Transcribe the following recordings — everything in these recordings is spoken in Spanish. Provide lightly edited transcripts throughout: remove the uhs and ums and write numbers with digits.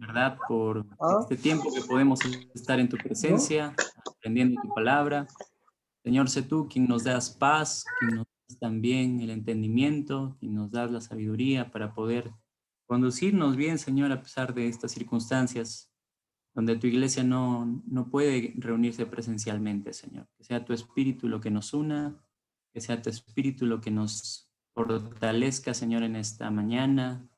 ¿verdad? Por Ah, este tiempo que podemos estar en tu ¿no? presencia, aprendiendo tu palabra. Señor, sé tú quien nos das paz, quien nos das también el entendimiento, quien nos das la sabiduría para poder conducirnos bien, Señor, a pesar de estas circunstancias donde tu iglesia no puede reunirse presencialmente, Señor. Que sea tu espíritu lo que nos una, que sea tu espíritu lo que nos fortalezca, Señor, en esta mañana.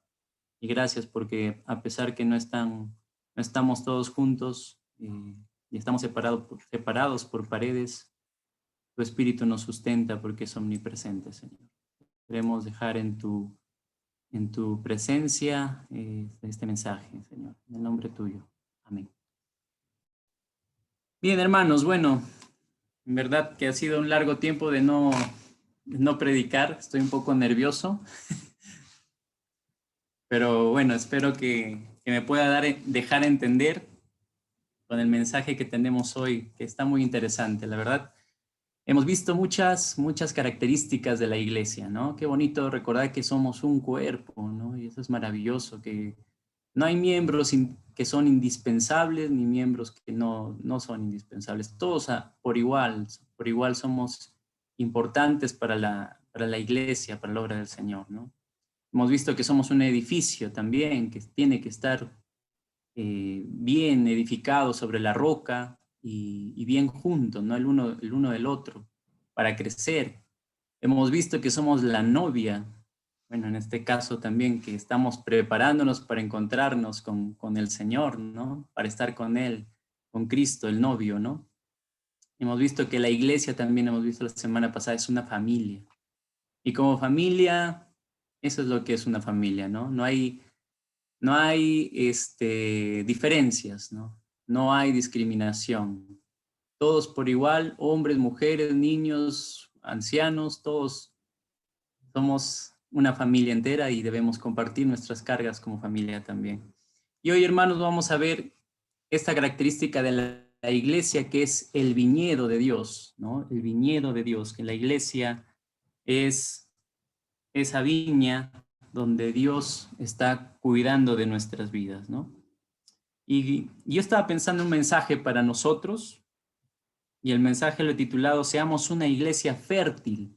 Y gracias porque a pesar que no estamos todos juntos y estamos separados por paredes, tu espíritu nos sustenta porque es omnipresente, Señor. Queremos dejar en tu presencia este mensaje, Señor, en el nombre tuyo. Amén. Bien, hermanos, bueno, en verdad que ha sido un largo tiempo de no predicar. Estoy un poco nervioso, pero bueno, espero que me pueda dejar entender con el mensaje que tenemos hoy, que está muy interesante. La verdad, hemos visto muchas características de la iglesia, ¿no? Qué bonito recordar que somos un cuerpo, ¿no? Y eso es maravilloso, que no hay miembros que son indispensables ni miembros que no son indispensables. Todos por igual somos importantes para la iglesia, para la obra del Señor, ¿no? Hemos visto que somos un edificio también, que tiene que estar bien edificado sobre la roca y bien juntos, ¿no? El uno del otro, para crecer. Hemos visto que somos la novia, bueno, en este caso también que estamos preparándonos para encontrarnos con el Señor, ¿no? Para estar con Él, con Cristo, el novio, ¿no? Hemos visto que la iglesia también, hemos visto la semana pasada, es una familia. Y como familia, eso es lo que es una familia, ¿no? No hay diferencias, ¿no? No hay discriminación. Todos por igual, hombres, mujeres, niños, ancianos, todos somos una familia entera y debemos compartir nuestras cargas como familia también. Y hoy, hermanos, vamos a ver esta característica de la iglesia que es el viñedo de Dios, ¿no? El viñedo de Dios, que la iglesia es esa viña donde Dios está cuidando de nuestras vidas, ¿no? Y yo estaba pensando un mensaje para nosotros y el mensaje lo he titulado Seamos una iglesia fértil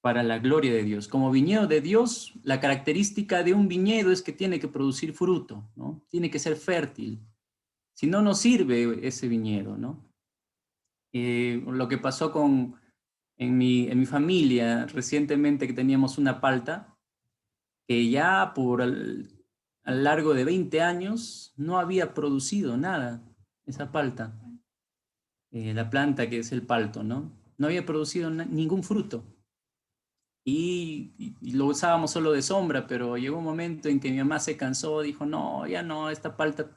para la gloria de Dios. Como viñedo de Dios, la característica de un viñedo es que tiene que producir fruto, ¿no? Tiene que ser fértil. Si no, no sirve ese viñedo, ¿no? Lo que pasó en mi familia recientemente que teníamos una palta que ya a lo largo de 20 años no había producido nada, esa palta, la planta que es el palto, ¿no? No había producido ningún fruto. Y lo usábamos solo de sombra, pero llegó un momento en que mi mamá se cansó, dijo, no, ya no, esta palta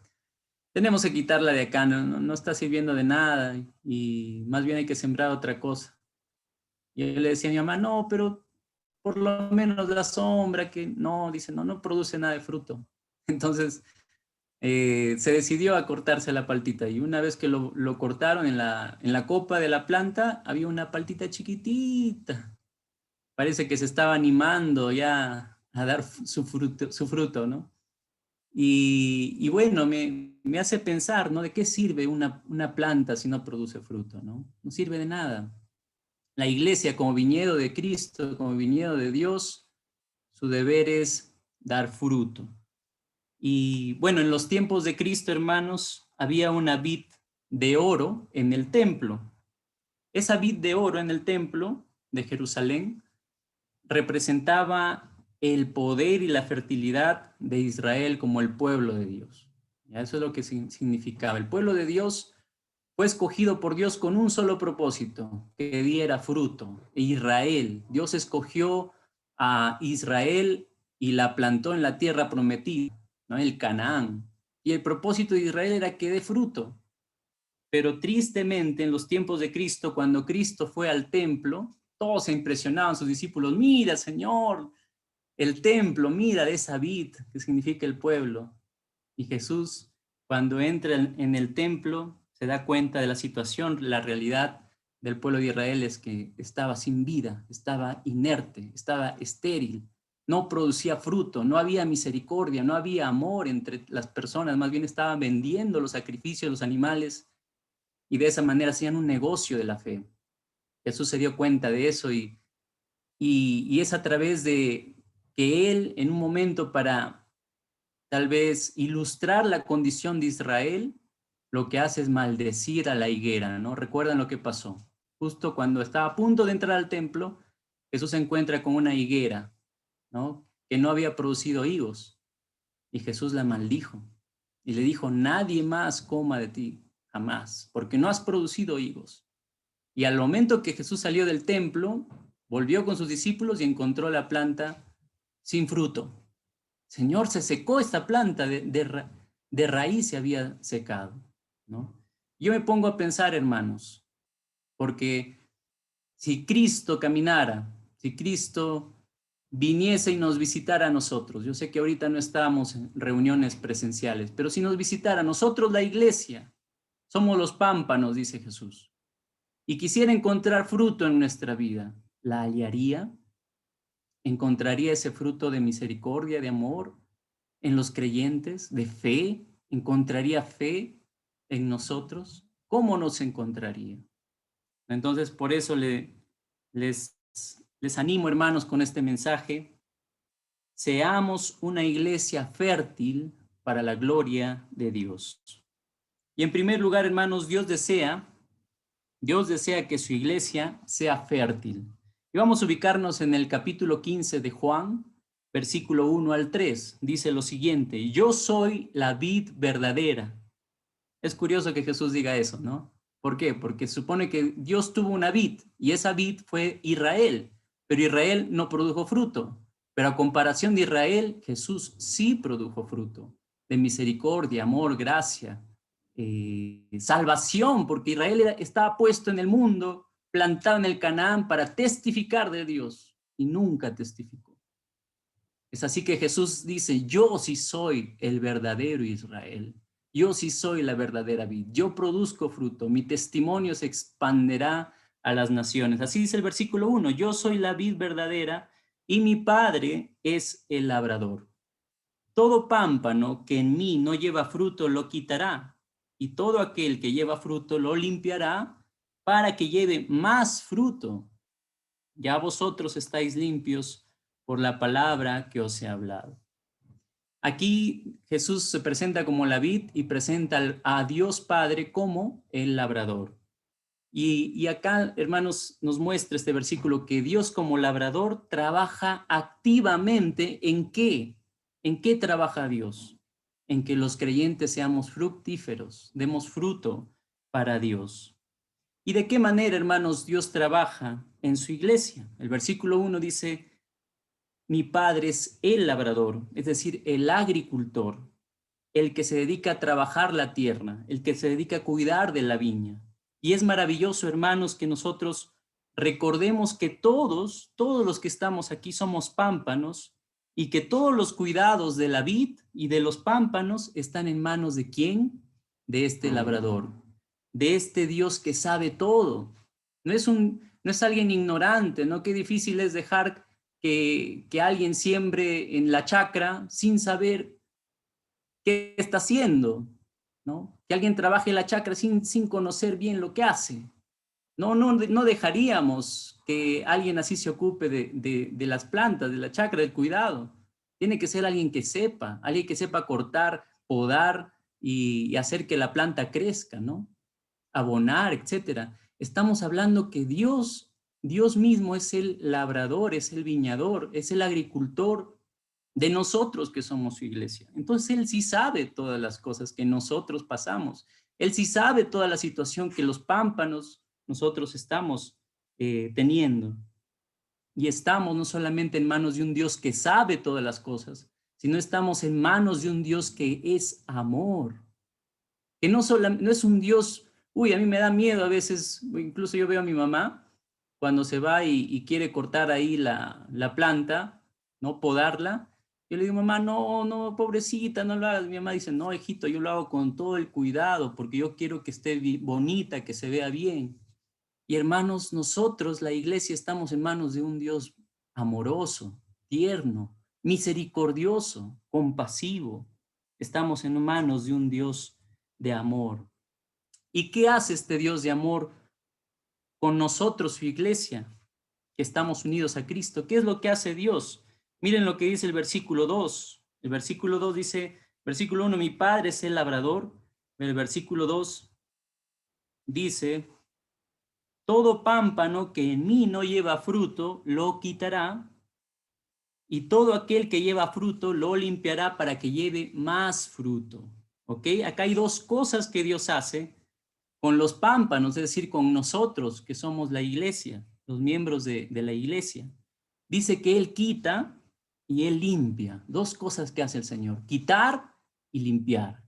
tenemos que quitarla de acá, no está sirviendo de nada y más bien hay que sembrar otra cosa. Y yo le decía a mi mamá, no, pero por lo menos la sombra, que no, dice, no produce nada de fruto. Entonces se decidió a cortarse la paltita y una vez que lo cortaron en la copa de la planta, había una paltita chiquitita. Parece que se estaba animando ya a dar su fruto, ¿no? Y bueno, me hace pensar, ¿no? ¿De qué sirve una planta si no produce fruto, ¿no? No sirve de nada. La iglesia como viñedo de Cristo, como viñedo de Dios, su deber es dar fruto. Y bueno, en los tiempos de Cristo, hermanos, había una vid de oro en el templo. Esa vid de oro en el templo de Jerusalén representaba el poder y la fertilidad de Israel como el pueblo de Dios. ¿Ya? Eso es lo que significaba. El pueblo de Dios fue escogido por Dios con un solo propósito, que diera fruto. Israel, Dios escogió a Israel y la plantó en la tierra prometida, ¿no? El Canaán. Y el propósito de Israel era que dé fruto. Pero tristemente en los tiempos de Cristo, cuando Cristo fue al templo, todos se impresionaban, sus discípulos, mira, Señor, el templo, mira de esa vid, que significa el pueblo. Y Jesús, cuando entra en el templo, se da cuenta de la situación, la realidad del pueblo de Israel es que estaba sin vida, estaba inerte, estaba estéril. no producía fruto, no había misericordia, no había amor entre las personas, más bien estaban vendiendo los sacrificios, los animales, y de esa manera hacían un negocio de la fe. Jesús se dio cuenta de eso y es a través de que él en un momento para tal vez ilustrar la condición de Israel, lo que hace es maldecir a la higuera, ¿no? ¿Recuerdan lo que pasó? Justo cuando estaba a punto de entrar al templo, Jesús se encuentra con una higuera, ¿no? Que no había producido higos, y Jesús la maldijo y le dijo: nadie más coma de ti, jamás, porque no has producido higos. Y al momento que Jesús salió del templo, volvió con sus discípulos y encontró la planta sin fruto. Señor, se secó esta planta, de raíz se había secado, ¿no? Yo me pongo a pensar, hermanos, porque si Cristo caminara, si Cristo viniese y nos visitara a nosotros, yo sé que ahorita no estamos en reuniones presenciales, pero si nos visitara a nosotros, la iglesia, somos los pámpanos, dice Jesús, y quisiera encontrar fruto en nuestra vida, ¿la hallaría? ¿Encontraría ese fruto de misericordia, de amor en los creyentes, de fe? ¿Encontraría fe en nosotros? ¿Cómo nos encontraría? Entonces, por eso les, les animo, hermanos, con este mensaje. Seamos una iglesia fértil para la gloria de Dios. Y en primer lugar, hermanos, Dios desea que su iglesia sea fértil. Y vamos a ubicarnos en el capítulo 15 de Juan, versículo 1 al 3. Dice lo siguiente: yo soy la vid verdadera. Es curioso que Jesús diga eso, ¿no? ¿Por qué? Porque supone que Dios tuvo una vid y esa vid fue Israel, pero Israel no produjo fruto. Pero a comparación de Israel, Jesús sí produjo fruto de misericordia, amor, gracia, salvación, porque Israel estaba puesto en el mundo, plantado en el Canaán para testificar de Dios y nunca testificó. Es así que Jesús dice: yo sí soy el verdadero Israel. Yo sí soy la verdadera vid. Yo produzco fruto. Mi testimonio se expanderá a las naciones. Así dice el versículo 1. Yo soy la vid verdadera y mi Padre es el labrador. Todo pámpano que en mí no lleva fruto lo quitará, y todo aquel que lleva fruto lo limpiará para que lleve más fruto. Ya vosotros estáis limpios por la palabra que os he hablado. Aquí Jesús se presenta como la vid y presenta a Dios Padre como el labrador. Y acá, hermanos, nos muestra este versículo que Dios como labrador trabaja activamente ¿en qué? ¿En qué trabaja Dios? En que los creyentes seamos fructíferos, demos fruto para Dios. ¿Y de qué manera, hermanos, Dios trabaja en su iglesia? El versículo 1 dice: mi Padre es el labrador, es decir, el agricultor, el que se dedica a trabajar la tierra, el que se dedica a cuidar de la viña. Y es maravilloso, hermanos, que nosotros recordemos que todos los que estamos aquí somos pámpanos y que todos los cuidados de la vid y de los pámpanos están en manos ¿de quién? De este labrador, de este Dios que sabe todo. No es alguien ignorante, ¿no? Qué difícil es dejar que alguien siembre en la chacra sin saber qué está haciendo, ¿no? Que alguien trabaje en la chacra sin conocer bien lo que hace. No dejaríamos que alguien así se ocupe de las plantas, de la chacra, del cuidado. Tiene que ser alguien que sepa cortar, podar y hacer que la planta crezca, ¿no? Abonar, etcétera. Estamos hablando que Dios mismo es el labrador, es el viñador, es el agricultor de nosotros que somos su iglesia. Entonces Él sí sabe todas las cosas que nosotros pasamos. Él sí sabe toda la situación que los pámpanos nosotros estamos teniendo. Y estamos no solamente en manos de un Dios que sabe todas las cosas, sino estamos en manos de un Dios que es amor. Que no es un Dios, uy, a mí me da miedo a veces, incluso yo veo a mi mamá cuando se va y quiere cortar ahí la planta, ¿no? Podarla. Yo le digo: mamá, no, pobrecita, no lo hagas. Mi mamá dice: no, hijito, yo lo hago con todo el cuidado porque yo quiero que esté bonita, que se vea bien. Y hermanos, nosotros, la iglesia, estamos en manos de un Dios amoroso, tierno, misericordioso, compasivo. Estamos en manos de un Dios de amor. ¿Y qué hace este Dios de amor con nosotros, su iglesia, que estamos unidos a Cristo? ¿Qué es lo que hace Dios? Miren lo que dice el versículo 2. El versículo 2 dice, versículo 1, mi Padre es el labrador. El versículo 2 dice, todo pámpano que en mí no lleva fruto, lo quitará, y todo aquel que lleva fruto, lo limpiará para que lleve más fruto. ¿Ok? Acá hay dos cosas que Dios hace con los pámpanos, es decir, con nosotros, que somos la iglesia, los miembros de la iglesia. Dice que Él quita y Él limpia. Dos cosas que hace el Señor, quitar y limpiar.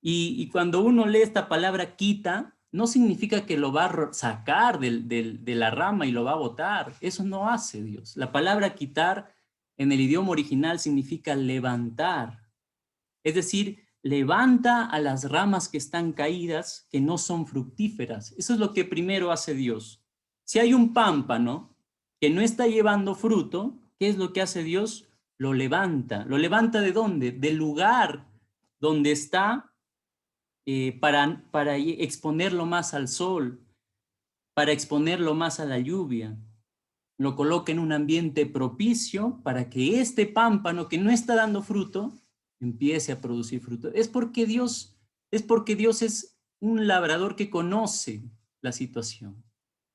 Y cuando uno lee esta palabra quita, no significa que lo va a sacar de la rama y lo va a botar. Eso no hace Dios. La palabra quitar en el idioma original significa levantar. Es decir, levanta a las ramas que están caídas, que no son fructíferas. Eso es lo que primero hace Dios. Si hay un pámpano que no está llevando fruto, ¿qué es lo que hace Dios? Lo levanta. ¿Lo levanta de dónde? Del lugar donde está, para exponerlo más al sol, para exponerlo más a la lluvia. Lo coloca en un ambiente propicio para que este pámpano que no está dando fruto empiece a producir fruto. Es porque Dios es un labrador que conoce la situación.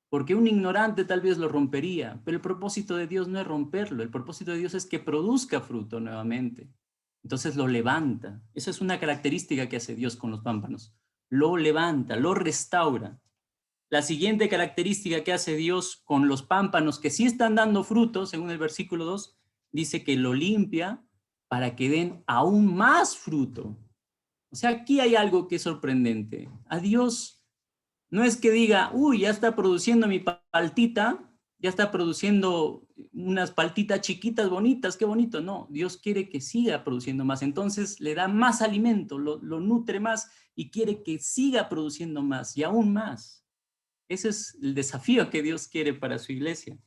Porque un ignorante tal vez lo rompería, pero el propósito de Dios no es romperlo, el propósito de Dios es que produzca fruto nuevamente. Entonces lo levanta. Esa es una característica que hace Dios con los pámpanos. Lo levanta, lo restaura. La siguiente característica que hace Dios con los pámpanos que sí están dando fruto, según el versículo 2, dice que lo limpia para que den aún más fruto. O sea, aquí hay algo que es sorprendente. A Dios no es que diga, uy, ya está produciendo mi paltita, ya está produciendo unas paltitas chiquitas, bonitas, qué bonito. No, Dios quiere que siga produciendo más. Entonces le da más alimento, lo nutre más y quiere que siga produciendo más y aún más. Ese es el desafío que Dios quiere para su iglesia.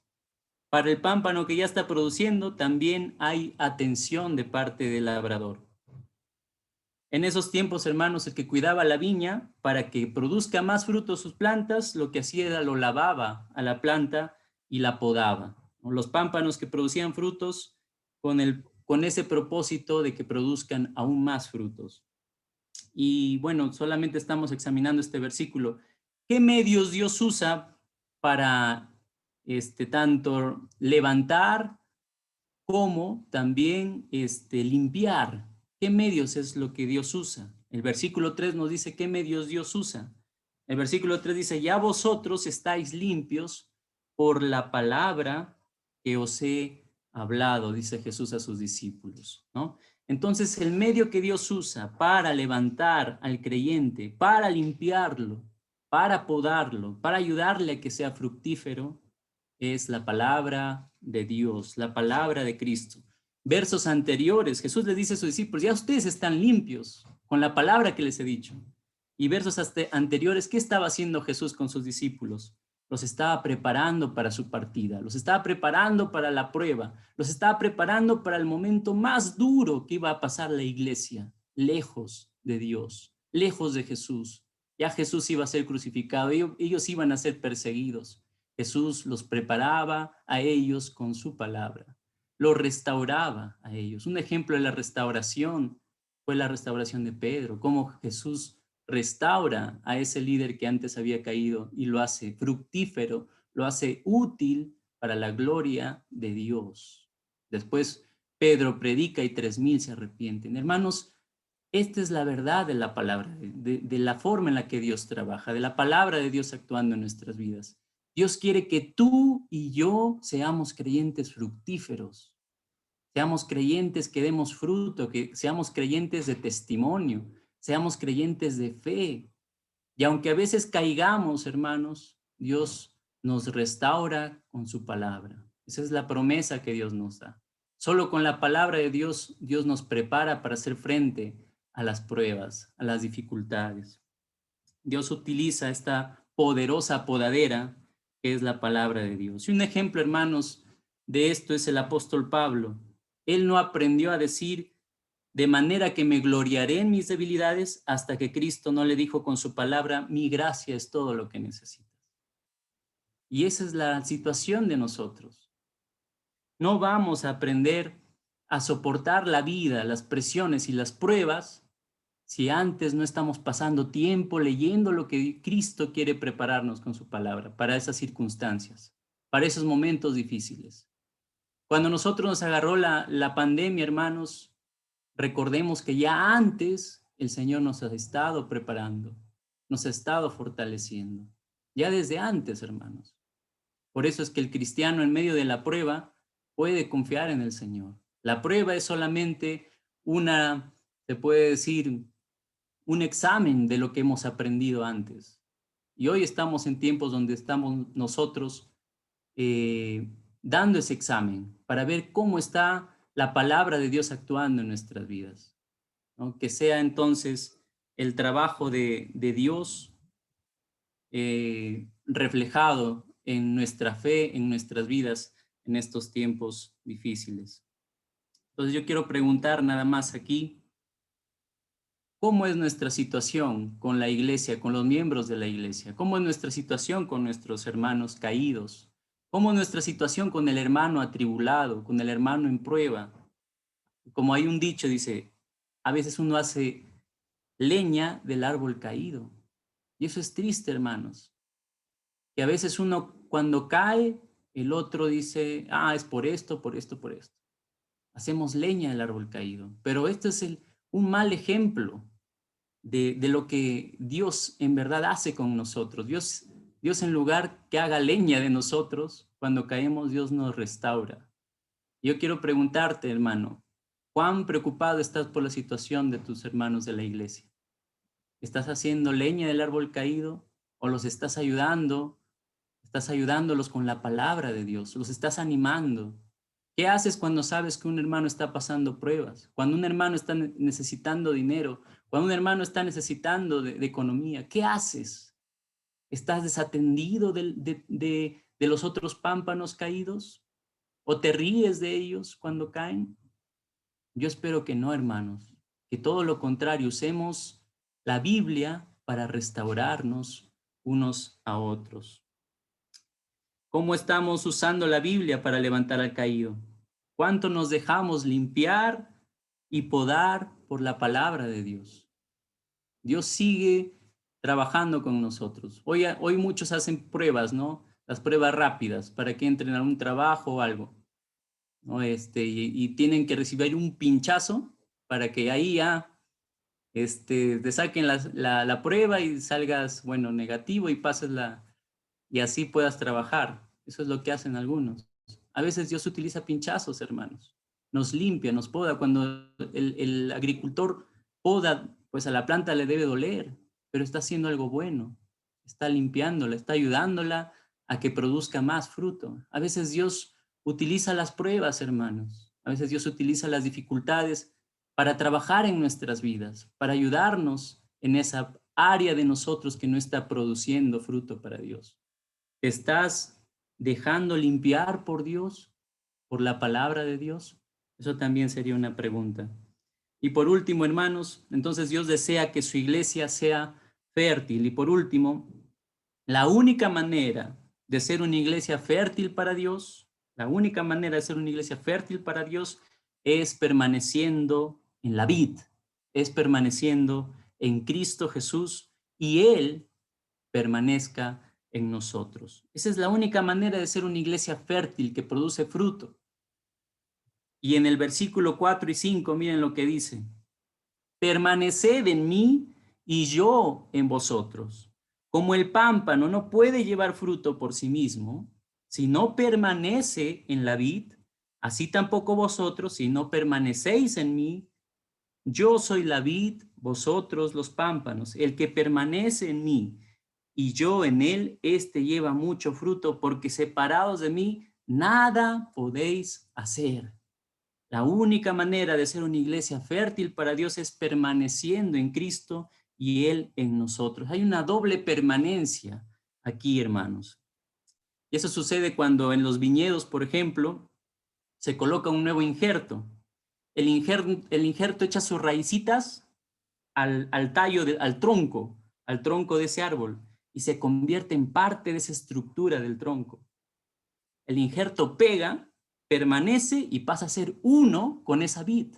Para el pámpano que ya está produciendo, también hay atención de parte del labrador. En esos tiempos, hermanos, el que cuidaba la viña para que produzca más frutos sus plantas, lo que hacía era lo lavaba a la planta y la podaba. Los pámpanos que producían frutos con ese propósito de que produzcan aún más frutos. Y bueno, solamente estamos examinando este versículo. ¿Qué medios Dios usa para tanto levantar como también limpiar? ¿Qué medios es lo que Dios usa? El versículo 3 nos dice qué medios Dios usa. El versículo 3 dice, ya vosotros estáis limpios por la palabra que os he hablado, dice Jesús a sus discípulos, ¿no? Entonces, el medio que Dios usa para levantar al creyente, para limpiarlo, para podarlo, para ayudarle a que sea fructífero, es la palabra de Dios, la palabra de Cristo. Versos anteriores, Jesús le dice a sus discípulos, ya ustedes están limpios con la palabra que les he dicho. Y versos anteriores, ¿qué estaba haciendo Jesús con sus discípulos? Los estaba preparando para su partida, los estaba preparando para la prueba, los estaba preparando para el momento más duro que iba a pasar la iglesia, lejos de Dios, lejos de Jesús. Ya Jesús iba a ser crucificado, ellos iban a ser perseguidos. Jesús los preparaba a ellos con su palabra, los restauraba a ellos. Un ejemplo de la restauración fue la restauración de Pedro, cómo Jesús restaura a ese líder que antes había caído y lo hace fructífero, lo hace útil para la gloria de Dios. Después Pedro predica y 3,000 se arrepienten. Hermanos, esta es la verdad de la palabra, de la forma en la que Dios trabaja, de la palabra de Dios actuando en nuestras vidas. Dios quiere que tú y yo seamos creyentes fructíferos, seamos creyentes que demos fruto, que seamos creyentes de testimonio, seamos creyentes de fe. Y aunque a veces caigamos, hermanos, Dios nos restaura con su palabra. Esa es la promesa que Dios nos da. Solo con la palabra de Dios, Dios nos prepara para hacer frente a las pruebas, a las dificultades. Dios utiliza esta poderosa podadera que es la palabra de Dios. Y un ejemplo, hermanos, de esto es el apóstol Pablo. Él no aprendió a decir, de manera que me gloriaré en mis debilidades, hasta que Cristo no le dijo con su palabra, mi gracia es todo lo que necesitas. Y esa es la situación de nosotros. No vamos a aprender a soportar la vida, las presiones y las pruebas si antes no estamos pasando tiempo leyendo lo que Cristo quiere prepararnos con su palabra para esas circunstancias, para esos momentos difíciles. Cuando nosotros nos agarró la pandemia, hermanos, recordemos que ya antes el Señor nos ha estado preparando, nos ha estado fortaleciendo, ya desde antes, hermanos. Por eso es que el cristiano en medio de la prueba puede confiar en el Señor. La prueba es solamente se puede decir, un examen de lo que hemos aprendido antes. Y hoy estamos en tiempos donde estamos nosotros dando ese examen para ver cómo está la palabra de Dios actuando en nuestras vidas, ¿no? Que sea entonces el trabajo de Dios reflejado en nuestra fe, en nuestras vidas, en estos tiempos difíciles. Entonces yo quiero preguntar nada más aquí, ¿cómo es nuestra situación con la iglesia, con los miembros de la iglesia? ¿Cómo es nuestra situación con nuestros hermanos caídos? ¿Cómo es nuestra situación con el hermano atribulado, con el hermano en prueba? Como hay un dicho, dice, a veces uno hace leña del árbol caído. Y eso es triste, hermanos. Que a veces uno cuando cae, el otro dice, es por esto, por esto, por esto. Hacemos leña del árbol caído. Pero este es un mal ejemplo de lo que Dios en verdad hace con nosotros. Dios en lugar que haga leña de nosotros, cuando caemos, Dios nos restaura. Yo quiero preguntarte, hermano, ¿cuán preocupado estás por la situación de tus hermanos de la iglesia? ¿Estás haciendo leña del árbol caído o los estás ayudando? Estás ayudándolos con la palabra de Dios, los estás animando. ¿Qué haces cuando sabes que un hermano está pasando pruebas? Cuando un hermano está necesitando dinero, cuando un hermano está necesitando de economía, ¿qué haces? ¿Estás desatendido de los otros pámpanos caídos? ¿O te ríes de ellos cuando caen? Yo espero que no, hermanos, que todo lo contrario, usemos la Biblia para restaurarnos unos a otros. ¿Cómo estamos usando la Biblia para levantar al caído? ¿Cuánto nos dejamos limpiar y podar por la palabra de Dios? Dios sigue trabajando con nosotros. Hoy muchos hacen pruebas, ¿no? Las pruebas rápidas para que entren a un trabajo o algo, ¿no? Y tienen que recibir un pinchazo para que ahí ya te saquen la prueba y salgas, bueno, negativo y pases y así puedas trabajar. Eso es lo que hacen algunos. A veces Dios utiliza pinchazos, hermanos. Nos limpia, nos poda. Cuando el agricultor poda, pues a la planta le debe doler, pero está haciendo algo bueno. Está limpiándola, está ayudándola a que produzca más fruto. A veces Dios utiliza las pruebas, hermanos. A veces Dios utiliza las dificultades para trabajar en nuestras vidas, para ayudarnos en esa área de nosotros que no está produciendo fruto para Dios. ¿Te estás dejando limpiar por Dios, por la palabra de Dios? Eso también sería una pregunta. Y por último, hermanos, entonces Dios desea que su iglesia sea fértil. Y por último, la única manera de ser una iglesia fértil para Dios, la única manera de ser una iglesia fértil para Dios es permaneciendo en la vid, es permaneciendo en Cristo Jesús y Él permanezca en nosotros. Esa es la única manera de ser una iglesia fértil que produce fruto. Y en el versículo 4 y 5, miren lo que dice. Permaneced en mí y yo en vosotros. Como el pámpano no puede llevar fruto por sí mismo, si no permanece en la vid, así tampoco vosotros, si no permanecéis en mí. Yo soy la vid, vosotros los pámpanos. El que permanece en mí y yo en él, éste lleva mucho fruto, porque separados de mí, nada podéis hacer. La única manera de ser una iglesia fértil para Dios es permaneciendo en Cristo y Él en nosotros. Hay una doble permanencia aquí, hermanos. Y eso sucede cuando en los viñedos, por ejemplo, se coloca un nuevo injerto. El injerto echa sus raícitas al tallo, al tronco de ese árbol, y se convierte en parte de esa estructura del tronco. El injerto pega, permanece y pasa a ser uno con esa vid.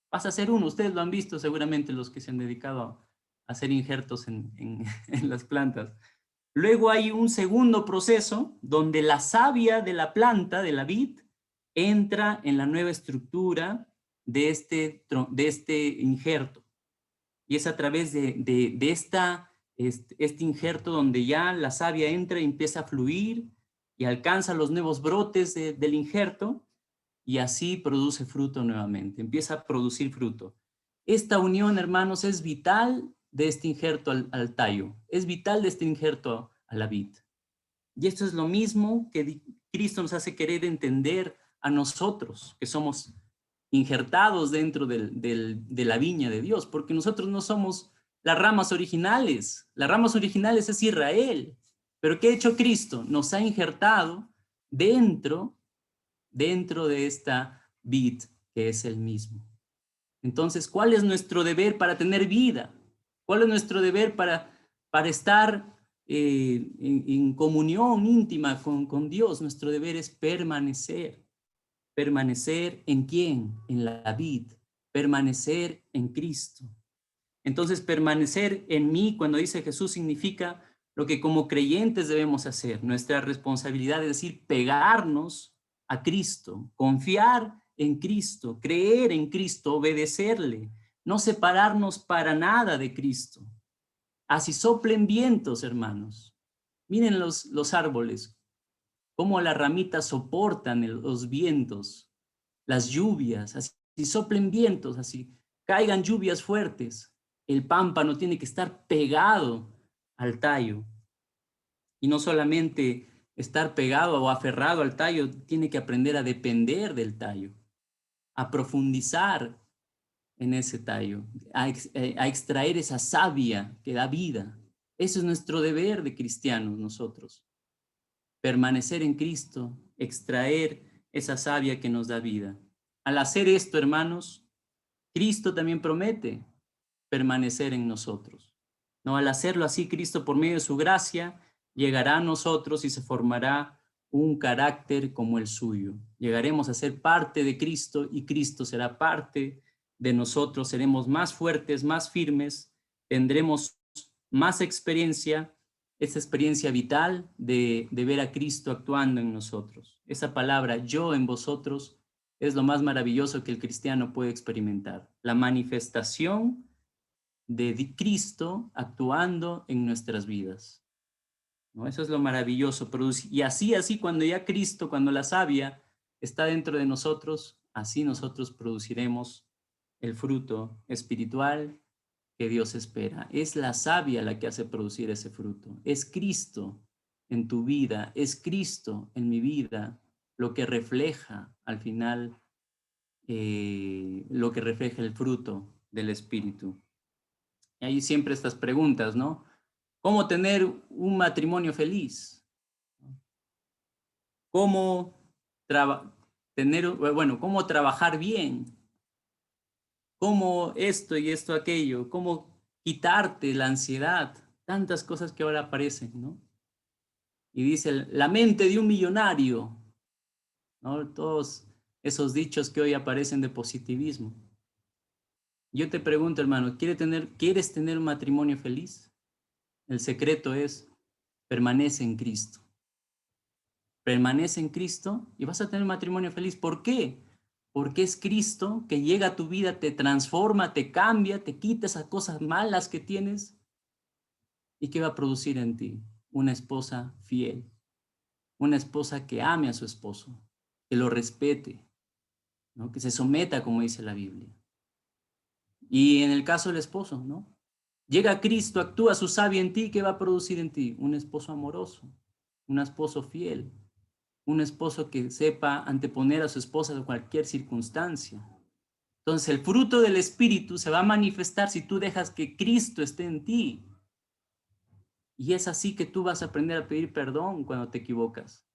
Pasa a ser uno. Ustedes lo han visto seguramente los que se han dedicado a hacer injertos en las plantas. Luego hay un segundo proceso donde la savia de la planta, de la vid, entra en la nueva estructura de este injerto. Y es a través de este injerto donde ya la savia entra y empieza a fluir y alcanza los nuevos brotes del injerto y así produce fruto nuevamente, empieza a producir fruto. Esta unión, hermanos, es vital de este injerto al tallo, es vital de este injerto a la vid. Y esto es lo mismo que Cristo nos hace querer entender a nosotros, que somos injertados dentro de la viña de Dios, porque nosotros no somos las ramas originales es Israel, pero ¿qué ha hecho Cristo? Nos ha injertado dentro de esta vid que es el mismo. Entonces, ¿cuál es nuestro deber para tener vida? ¿Cuál es nuestro deber para estar en comunión íntima con Dios? Nuestro deber es permanecer. ¿Permanecer en quién? En la vid. Permanecer en Cristo. Entonces, permanecer en mí, cuando dice Jesús, significa lo que como creyentes debemos hacer. Nuestra responsabilidad es decir, pegarnos a Cristo, confiar en Cristo, creer en Cristo, obedecerle, no separarnos para nada de Cristo. Así soplen vientos, hermanos. Miren los árboles, cómo las ramitas soportan los vientos, las lluvias, así soplen vientos, así caigan lluvias fuertes. El pámpano tiene que estar pegado al tallo. Y no solamente estar pegado o aferrado al tallo, tiene que aprender a depender del tallo, a profundizar en ese tallo, a extraer esa savia que da vida. Eso es nuestro deber de cristianos nosotros. Permanecer en Cristo, extraer esa savia que nos da vida. Al hacer esto, hermanos, Cristo también promete permanecer en nosotros. ¿No? Al hacerlo así, Cristo, por medio de su gracia, llegará a nosotros y se formará un carácter como el suyo. Llegaremos a ser parte de Cristo y Cristo será parte de nosotros. Seremos más fuertes, más firmes, tendremos más experiencia, esa experiencia vital de ver a Cristo actuando en nosotros. Esa palabra, yo en vosotros, es lo más maravilloso que el cristiano puede experimentar. La manifestación de Cristo actuando en nuestras vidas, ¿no? Eso es lo maravilloso. Y así cuando ya Cristo, cuando la savia está dentro de nosotros, así nosotros produciremos el fruto espiritual que Dios espera. Es la savia la que hace producir ese fruto. Es Cristo en tu vida, es Cristo en mi vida lo que refleja al final, lo que refleja el fruto del Espíritu. Y hay siempre estas preguntas, ¿no? ¿Cómo tener un matrimonio feliz? ¿Cómo cómo trabajar bien? ¿Cómo esto y esto aquello? ¿Cómo quitarte la ansiedad? Tantas cosas que ahora aparecen, ¿no? Y dice, la mente de un millonario, ¿no? Todos esos dichos que hoy aparecen de positivismo. Yo te pregunto, hermano, ¿quieres tener un matrimonio feliz? El secreto es, permanece en Cristo. Permanece en Cristo y vas a tener un matrimonio feliz. ¿Por qué? Porque es Cristo que llega a tu vida, te transforma, te cambia, te quita esas cosas malas que tienes. ¿Y qué va a producir en ti? Una esposa fiel, una esposa que ame a su esposo, que lo respete, ¿no? Que se someta, como dice la Biblia. Y en el caso del esposo, ¿no? Llega Cristo, actúa su savia en ti, ¿qué va a producir en ti? Un esposo amoroso, un esposo fiel, un esposo que sepa anteponer a su esposa en cualquier circunstancia. Entonces el fruto del Espíritu se va a manifestar si tú dejas que Cristo esté en ti. Y es así que tú vas a aprender a pedir perdón cuando te equivocas.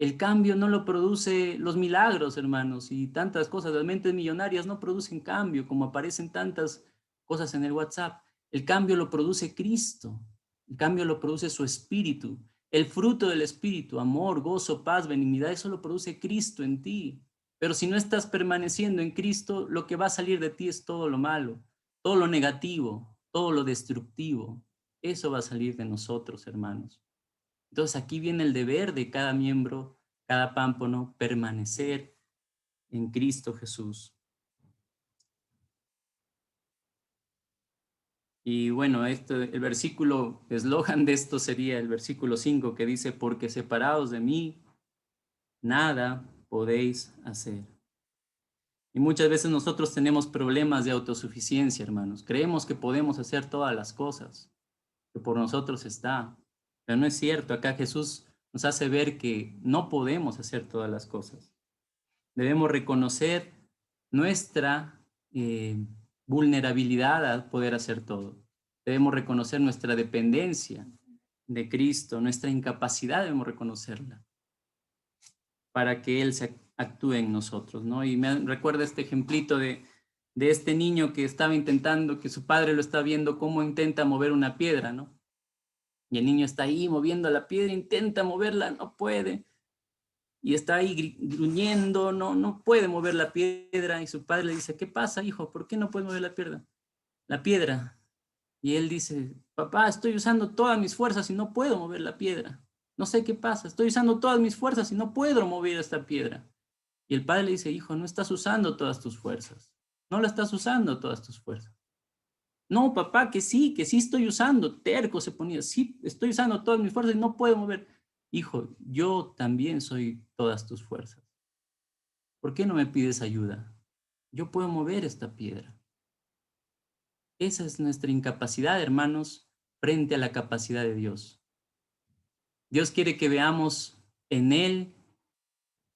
El cambio no lo produce los milagros, hermanos, y tantas cosas. Las mentes millonarias no producen cambio, como aparecen tantas cosas en el WhatsApp. El cambio lo produce Cristo. El cambio lo produce su Espíritu. El fruto del Espíritu, amor, gozo, paz, benignidad, eso lo produce Cristo en ti. Pero si no estás permaneciendo en Cristo, lo que va a salir de ti es todo lo malo, todo lo negativo, todo lo destructivo. Eso va a salir de nosotros, hermanos. Entonces aquí viene el deber de cada miembro, cada pámpano, permanecer en Cristo Jesús. Y bueno, el versículo, eslogan de esto sería el versículo 5 que dice, porque separados de mí, nada podéis hacer. Y muchas veces nosotros tenemos problemas de autosuficiencia, hermanos. Creemos que podemos hacer todas las cosas, que por nosotros está. Pero no es cierto. Acá Jesús nos hace ver que no podemos hacer todas las cosas. Debemos reconocer nuestra vulnerabilidad a poder hacer todo. Debemos reconocer nuestra dependencia de Cristo, nuestra incapacidad debemos reconocerla para que Él se actúe en nosotros, ¿no? Y me recuerda este ejemplito de este niño que estaba intentando, que su padre lo está viendo cómo intenta mover una piedra, ¿no? Y el niño está ahí moviendo la piedra, intenta moverla, no puede. Y está ahí gruñendo, no puede mover la piedra. Y su padre le dice, ¿qué pasa, hijo? ¿Por qué no puedes mover la piedra? La piedra. Y él dice, papá, estoy usando todas mis fuerzas y no puedo mover la piedra. No sé qué pasa, estoy usando todas mis fuerzas y no puedo mover esta piedra. Y el padre le dice, hijo, no estás usando todas tus fuerzas. No la estás usando todas tus fuerzas. No, papá, que sí estoy usando. Terco se ponía, sí, estoy usando todas mis fuerzas y no puedo mover. Hijo, yo también soy todas tus fuerzas. ¿Por qué no me pides ayuda? Yo puedo mover esta piedra. Esa es nuestra incapacidad, hermanos, frente a la capacidad de Dios. Dios quiere que veamos en Él,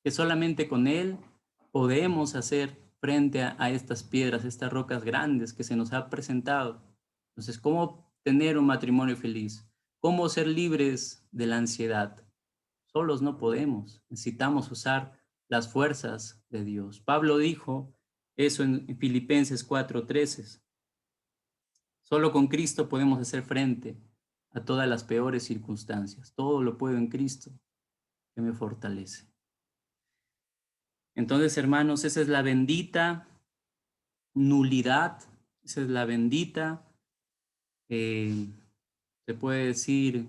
que solamente con Él podemos hacer frente a estas piedras, estas rocas grandes que se nos ha presentado. Entonces, ¿cómo tener un matrimonio feliz? ¿Cómo ser libres de la ansiedad? Solos no podemos, necesitamos usar las fuerzas de Dios. Pablo dijo eso en Filipenses 4:13. Solo con Cristo podemos hacer frente a todas las peores circunstancias. Todo lo puedo en Cristo que me fortalece. Entonces, hermanos, esa es la bendita nulidad, esa es la bendita, se puede decir,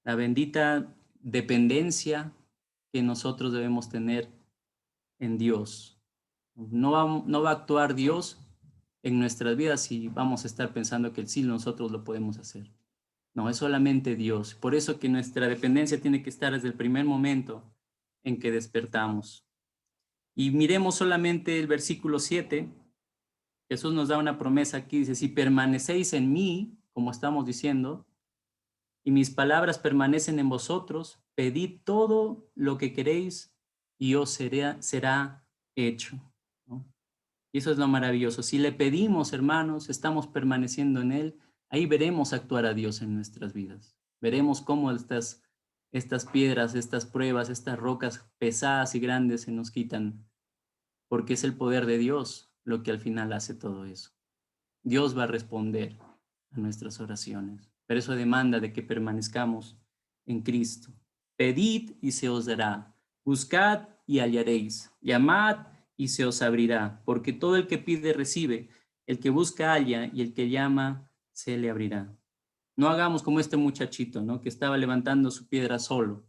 la bendita dependencia que nosotros debemos tener en Dios. No va a actuar Dios en nuestras vidas si vamos a estar pensando que sí nosotros lo podemos hacer. No, es solamente Dios. Por eso que nuestra dependencia tiene que estar desde el primer momento en que despertamos. Y miremos solamente el versículo 7. Jesús nos da una promesa aquí. Dice, si permanecéis en mí, como estamos diciendo, y mis palabras permanecen en vosotros, pedid todo lo que queréis y os será hecho, ¿no? Y eso es lo maravilloso. Si le pedimos, hermanos, estamos permaneciendo en Él, ahí veremos actuar a Dios en nuestras vidas. Veremos cómo estas piedras, estas pruebas, estas rocas pesadas y grandes se nos quitan, porque es el poder de Dios lo que al final hace todo eso. Dios va a responder a nuestras oraciones, pero eso demanda de que permanezcamos en Cristo. Pedid y se os dará, buscad y hallaréis, llamad y se os abrirá, porque todo el que pide recibe, el que busca halla y el que llama se le abrirá. No hagamos como este muchachito, ¿no? Que estaba levantando su piedra solo.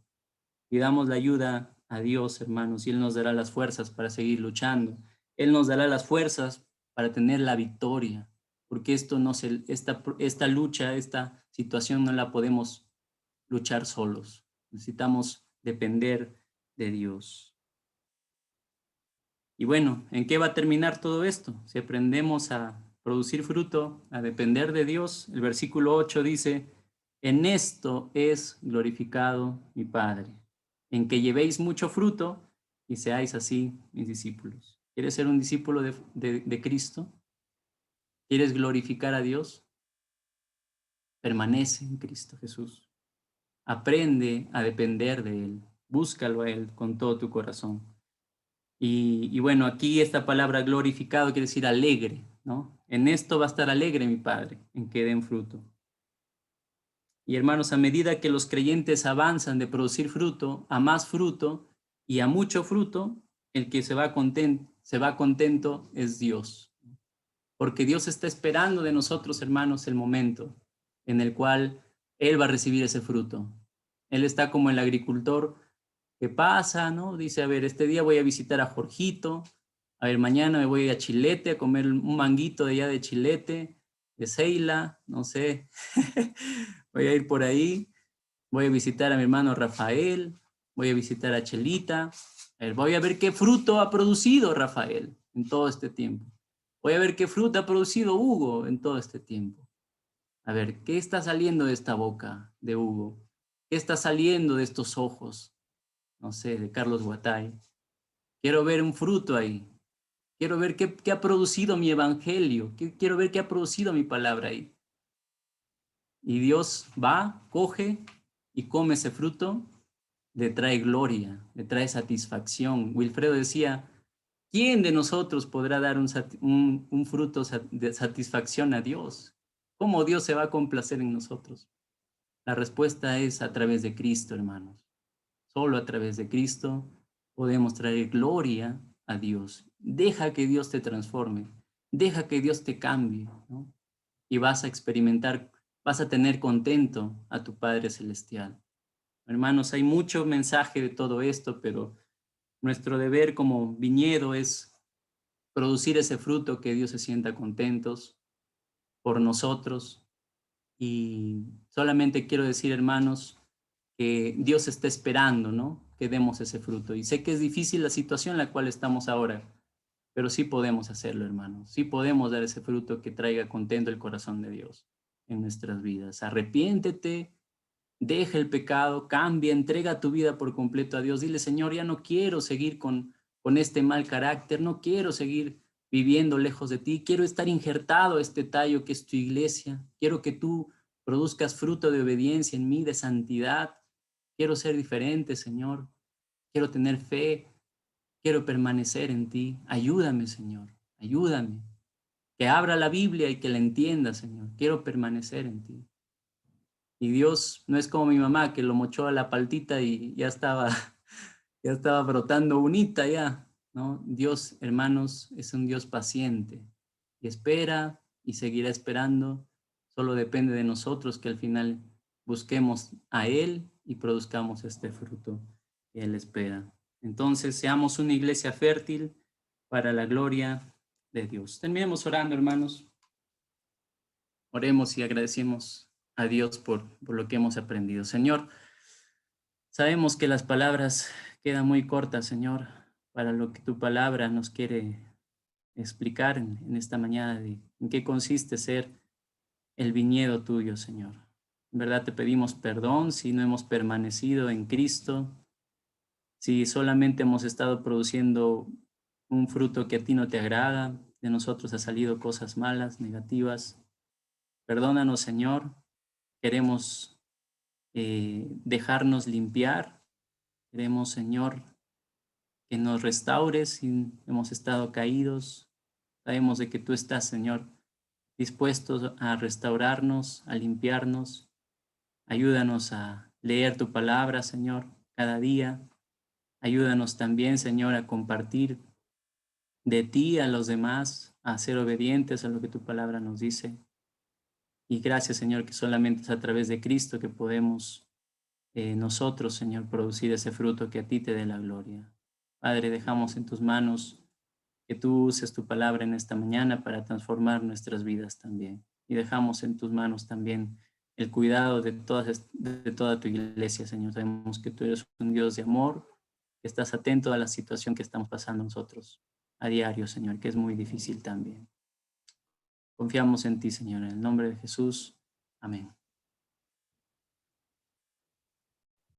Pidamos la ayuda a Dios, hermanos, y Él nos dará las fuerzas para seguir luchando. Él nos dará las fuerzas para tener la victoria, porque esta lucha, esta situación no la podemos luchar solos. Necesitamos depender de Dios. Y bueno, ¿en qué va a terminar todo esto? Si aprendemos a producir fruto, a depender de Dios, el versículo 8 dice, en esto es glorificado mi Padre, en que llevéis mucho fruto y seáis así mis discípulos. ¿Quieres ser un discípulo de Cristo? ¿Quieres glorificar a Dios? Permanece en Cristo Jesús. Aprende a depender de Él. Búscalo a Él con todo tu corazón. Y bueno, aquí esta palabra glorificado quiere decir alegre, ¿no? En esto va a estar alegre mi Padre, en que den fruto. Y hermanos, a medida que los creyentes avanzan de producir fruto a más fruto y a mucho fruto, el que se va contento es Dios. Porque Dios está esperando de nosotros, hermanos, el momento en el cual Él va a recibir ese fruto. Él está como el agricultor que pasa, ¿no? Dice, a ver, este día voy a visitar a Jorgito, a ver, mañana me voy a Chilete a comer un manguito de allá de Chilete, de Ceila, no sé, voy a ir por ahí, voy a visitar a mi hermano Rafael, voy a visitar a Chelita, a ver, voy a ver qué fruto ha producido Rafael en todo este tiempo. Voy a ver qué fruto ha producido Hugo en todo este tiempo. A ver, ¿qué está saliendo de esta boca de Hugo? ¿Qué está saliendo de estos ojos? No sé, de Carlos Guatay. Quiero ver un fruto ahí. Quiero ver qué ha producido mi evangelio. Quiero ver qué ha producido mi palabra ahí. Y Dios va, coge y come ese fruto, le trae gloria, le trae satisfacción. Wilfredo decía, ¿quién de nosotros podrá dar un fruto de satisfacción a Dios? ¿Cómo Dios se va a complacer en nosotros? La respuesta es a través de Cristo, hermanos. Solo a través de Cristo podemos traer gloria a Dios. Deja que Dios te transforme, deja que Dios te cambie, ¿no? Y vas a experimentar, vas a tener contento a tu Padre Celestial. Hermanos, hay mucho mensaje de todo esto, pero nuestro deber como viñedo es producir ese fruto que Dios se sienta contentos por nosotros. Y solamente quiero decir, hermanos, que Dios está esperando, ¿no? Que demos ese fruto. Y sé que es difícil la situación en la cual estamos ahora, pero sí podemos hacerlo, hermanos. Sí podemos dar ese fruto que traiga contento el corazón de Dios en nuestras vidas. Arrepiéntete, deja el pecado, cambia, entrega tu vida por completo a Dios. Dile, Señor, ya no quiero seguir con este mal carácter, no quiero seguir viviendo lejos de ti, quiero estar injertado a este tallo que es tu iglesia, quiero que tú produzcas fruto de obediencia en mí, de santidad, quiero ser diferente, Señor, quiero tener fe, quiero permanecer en ti, ayúdame, Señor, ayúdame, que abra la Biblia y que la entienda, Señor, quiero permanecer en ti. Y Dios no es como mi mamá que lo mochó a la paltita y ya estaba, ya estaba brotando bonita ya, ¿no? Dios, hermanos, es un Dios paciente y espera y seguirá esperando. Solo depende de nosotros que al final busquemos a Él y produzcamos este fruto que Él espera. Entonces, seamos una iglesia fértil para la gloria de Dios. Terminemos orando, hermanos. Oremos y agradecemos a Dios por lo que hemos aprendido. Señor, sabemos que las palabras quedan muy cortas, Señor, para lo que tu palabra nos quiere explicar en esta mañana de en qué consiste ser el viñedo tuyo, Señor. En verdad te pedimos perdón si no hemos permanecido en Cristo, si solamente hemos estado produciendo un fruto que a ti no te agrada, de nosotros ha salido cosas malas, negativas. Perdónanos, Señor. Queremos dejarnos limpiar. Queremos, Señor, que nos restaures si hemos estado caídos. Sabemos de que tú estás, Señor, dispuesto a restaurarnos, a limpiarnos. Ayúdanos a leer tu palabra, Señor, cada día. Ayúdanos también, Señor, a compartir de ti a los demás, a ser obedientes a lo que tu palabra nos dice. Y gracias, Señor, que solamente es a través de Cristo que podemos nosotros, Señor, producir ese fruto que a ti te dé la gloria. Padre, dejamos en tus manos que tú uses tu palabra en esta mañana para transformar nuestras vidas también. Y dejamos en tus manos también el cuidado de toda tu iglesia, Señor. Sabemos que tú eres un Dios de amor, que estás atento a la situación que estamos pasando nosotros a diario, Señor, que es muy difícil también. Confiamos en ti, Señor, en el nombre de Jesús. Amén.